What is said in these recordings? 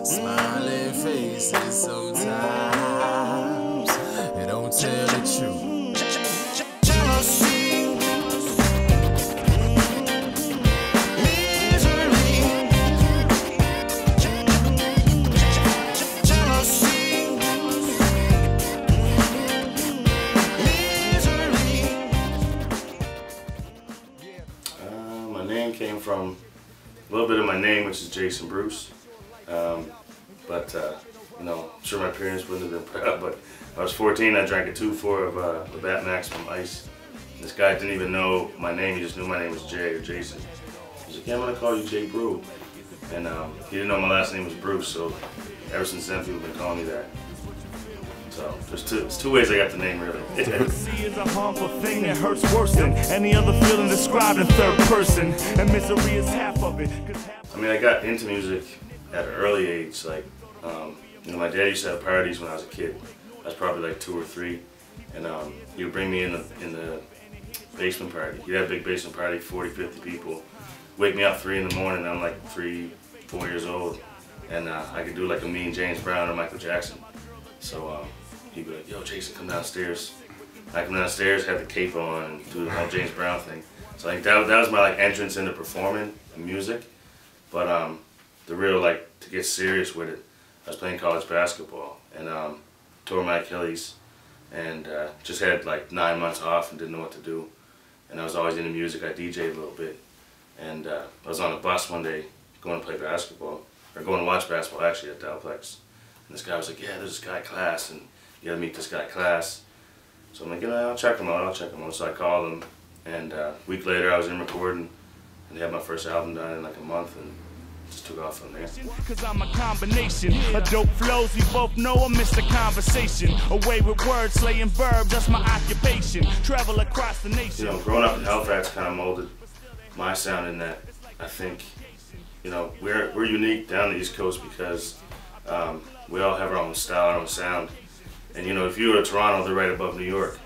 Smiling faces, sometimes they don't tell the truth. Jealousy, misery, jealousy, misery. My name came from a little bit of my name, which is Jason Bruce. You know, I'm sure my parents wouldn't have been proud, but I was 14, I drank a 2-4 of the Bat Max from Ice. This guy didn't even know my name, he just knew my name was Jay or Jason. He's like, yeah, I'm gonna call you J-Bru. And he didn't know my last name was Bruce, so ever since then people have been calling me that. So there's two ways I got the name, really. Jealousy is a harmful thing that hurts worse than any other feeling described in third person, and misery is half of it. I mean, I got into music at an early age. Like, you know, my dad used to have parties when I was a kid. I was probably like 2 or 3, and he would bring me in the basement party. He'd have a big basement party, 40, 50 people. Wake me up 3 in the morning. I'm like 3, 4 years old, and I could do like a mean James Brown or Michael Jackson. So he'd be like, "Yo, Jason, come downstairs." I come downstairs, have the cape on, and do the whole James Brown thing. So like that was my like entrance into performing music. But the real, like, to get serious with it, I was playing college basketball and tore my Achilles, and just had like 9 months off and didn't know what to do. And I was always into music. I DJ'd a little bit, and I was on a bus one day going to play basketball, or going to watch basketball actually at Dalplex. And this guy was like, "Yeah, there's this guy Class, and you gotta meet this guy Class." So I'm like, "You know, I'll check him out. So I called him, and a week later I was in recording, and they had my first album done in like a month, and just took off from there. Cause I'm a combination of dope flows, we both know I miss the conversation. Away with words, slaying verbs, that's my occupation. Travel across the nation. You know, growing up in Halifax kind of molded my sound in that I think, you know, we're unique down the East Coast because we all have our own style, our own sound. And you know, if you go to Toronto, they're right above New York.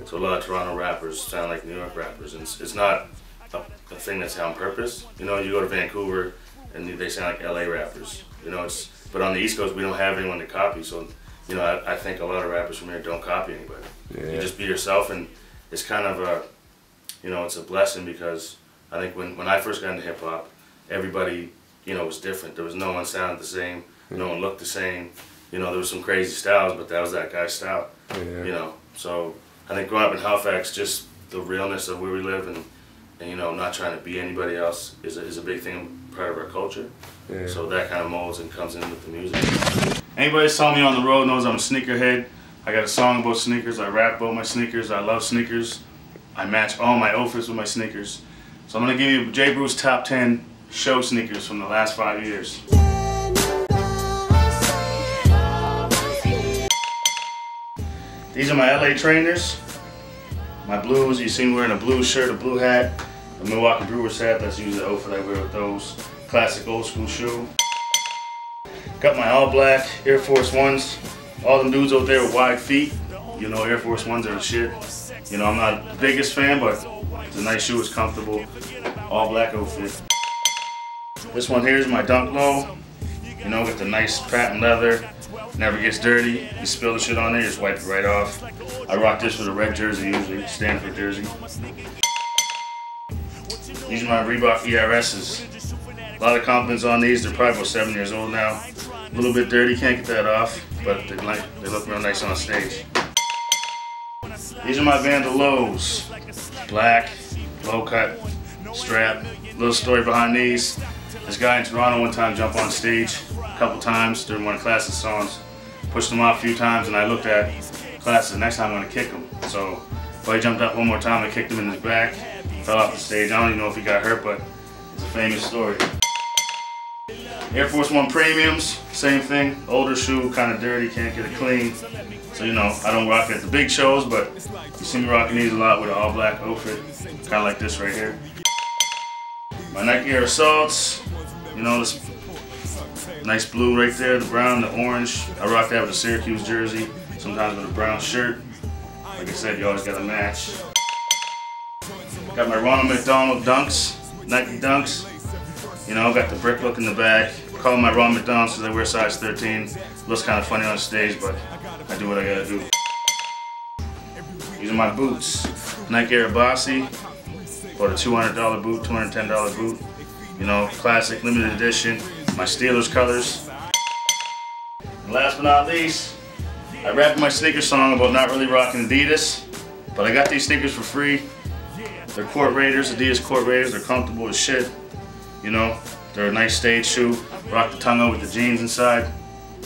So a lot of Toronto rappers sound like New York rappers, and it's not a thing that's on purpose. You know, you go to Vancouver and they sound like LA rappers. You know, but on the East Coast we don't have anyone to copy. So, you know, I think a lot of rappers from here don't copy anybody. Yeah. You just be yourself, and it's kind of a, you know, it's a blessing because I think when I first got into hip hop, everybody, you know, was different. There was no one sounded the same, no one looked the same. You know, there was some crazy styles, but that was that guy's style. Yeah. You know, so I think growing up in Halifax, just the realness of where we live and you know, not trying to be anybody else is a big thing, part of our culture. Yeah. So that kind of molds and comes in with the music. Anybody that saw me on the road knows I'm a sneakerhead. I got a song about sneakers. I rap about my sneakers. I love sneakers. I match all my outfits with my sneakers. So I'm gonna give you J-Bru's top 10 show sneakers from the last 5 years. These are my LA trainers. My blues, you see me wearing a blue shirt, a blue hat, a Milwaukee Brewers hat. That's usually the outfit I wear with those. Classic old school shoe. Got my all black Air Force Ones. All them dudes out there with wide feet, you know, Air Force Ones are the shit. You know, I'm not the biggest fan, but it's a nice shoe, it's comfortable. All black outfit. This one here is my Dunk Low. You know, with the nice patent leather. Never gets dirty. You spill the shit on there, you just wipe it right off. I rock this with a red jersey usually, Stanford jersey. These are my Reebok ERSs. A lot of compliments on these. They're probably about 7 years old now. A little bit dirty, can't get that off, but they look real nice on stage. These are my Vandalos. Black, low cut, strap. Little story behind these. This guy in Toronto one time jumped on stage a couple times during one of Class's songs. Pushed him off a few times, and I looked at Class, the next time I'm gonna kick him. So I jumped up one more time, I kicked him in his back, fell off the stage. I don't even know if he got hurt, but it's a famous story. Air Force One Premiums, same thing. Older shoe, kind of dirty, can't get it clean. So you know, I don't rock it at the big shows, but you see me rocking these a lot with an all black outfit, kind of like this right here. My Nike Air Assaults, you know, this Nice blue right there, the brown, the orange. I rock that with a Syracuse jersey, sometimes with a brown shirt. Like I said, you always gotta match. Got my Ronald McDonald Dunks, Nike Dunks. You know, got the brick look in the back. Call them my Ronald McDonald's because I wear size 13. Looks kind of funny on stage, but I do what I gotta do. These are my boots. Nike Air Bossy. Bought a $200 boot, $210 boot. You know, classic, limited edition. My Steelers colors. And last but not least, I rapped my sneaker song about not really rocking Adidas, but I got these sneakers for free. They're Court Raiders, Adidas Court Raiders. They're comfortable as shit. You know, they're a nice stage shoe. Rock the tongue out with the jeans inside.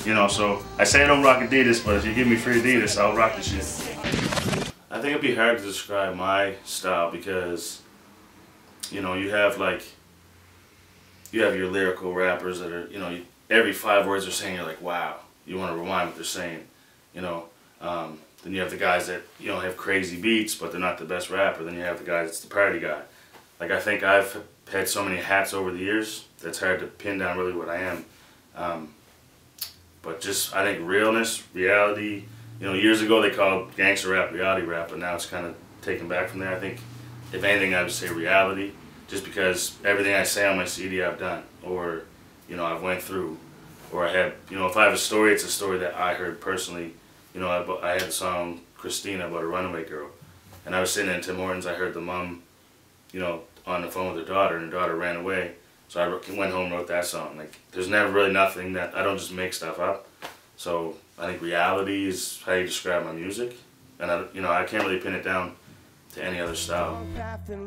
You know, so I say I don't rock Adidas, but if you give me free Adidas, I'll rock the shit. I think it'd be hard to describe my style because, you know, you have your lyrical rappers that are, you know, every 5 words they're saying, you're like, wow, you want to rewind what they're saying, you know. Then you have the guys that, you know, have crazy beats, but they're not the best rapper. Then you have the guy that's the party guy. Like, I think I've had so many hats over the years, that's hard to pin down really what I am. But just, I think realness, reality, you know, years ago they called gangster rap reality rap, but now it's kind of taken back from there. I think, if anything, I would say reality, just because everything I say on my CD I've done, or, you know, I've went through, or I had, you know, if I have a story, it's a story that I heard personally. You know, I had a song, Christina, about a runaway girl, and I was sitting in Tim Hortons, I heard the mom, you know, on the phone with her daughter, and her daughter ran away, so I went home and wrote that song. Like, there's never really nothing that, I don't just make stuff up. So I think reality is how you describe my music, and I can't really pin it down to any other style. Christina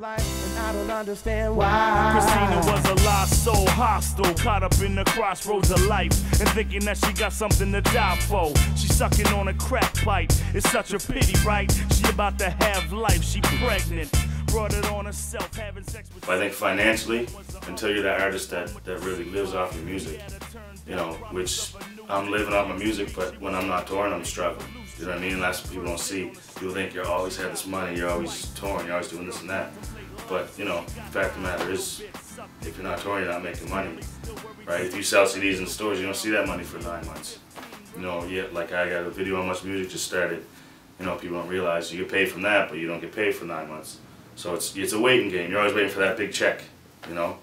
was a lost soul, hostile, caught up in the crossroads of life, and thinking that she got something to die for. She sucking on a crack pipe. It's such a pity, right? She about to have life. She pregnant. Brought it on herself, having sex with. I think financially, until you're that artist that really lives off your music, you know, which I'm living off my music, but when I'm not touring, I'm struggling. You know what I mean? That's what people don't see. People think you always have this money, you're always touring, you're always doing this and that. But, you know, the fact of the matter is, if you're not touring, you're not making money, right? If you sell CDs in stores, you don't see that money for 9 months. You know, yeah, like I got a video on Much Music just started. You know, people don't realize you get paid from that, but you don't get paid for 9 months. So it's a waiting game. You're always waiting for that big check, you know?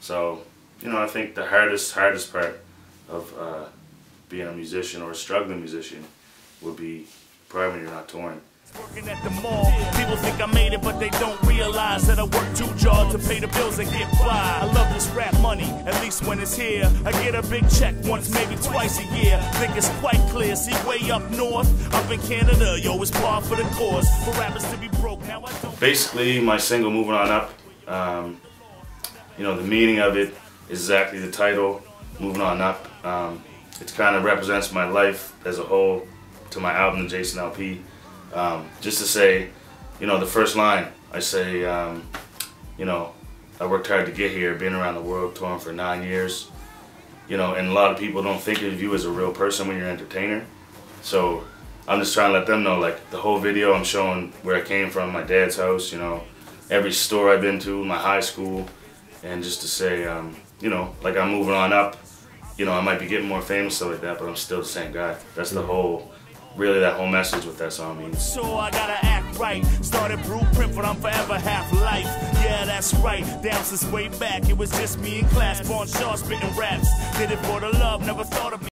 So, you know, I think the hardest part of being a musician or a struggling musician would be probably when you're not touring. Working at the mall, people think I made it, but they don't realize that I work 2 jobs to pay the bills and get by. I love this rap money, at least when it's here. I get a big check once, maybe twice a year. Think it's quite clear, see way up north, up in Canada, yo, it's par for the course. For rappers to be broke, now I don't. Basically, my single, Moving On Up, you know, the meaning of it is exactly the title, Moving On Up. It kind of represents my life as a whole to my album, the Jason LP. Just to say, you know, the first line, I say, you know, I worked hard to get here, been around the world, touring for 9 years, you know, and a lot of people don't think of you as a real person when you're an entertainer. So I'm just trying to let them know, like, the whole video I'm showing where I came from, my dad's house, you know, every store I've been to, my high school, and just to say, you know, like, I'm moving on up. You know, I might be getting more famous, stuff like that, but I'm still the same guy. That's the whole, really that whole message what that song means. So I gotta act right. Started blueprint, but I'm forever half life. Yeah, that's right. Down since way back, it was just me in class, born short, spitting raps. Did it for the love, never thought of me.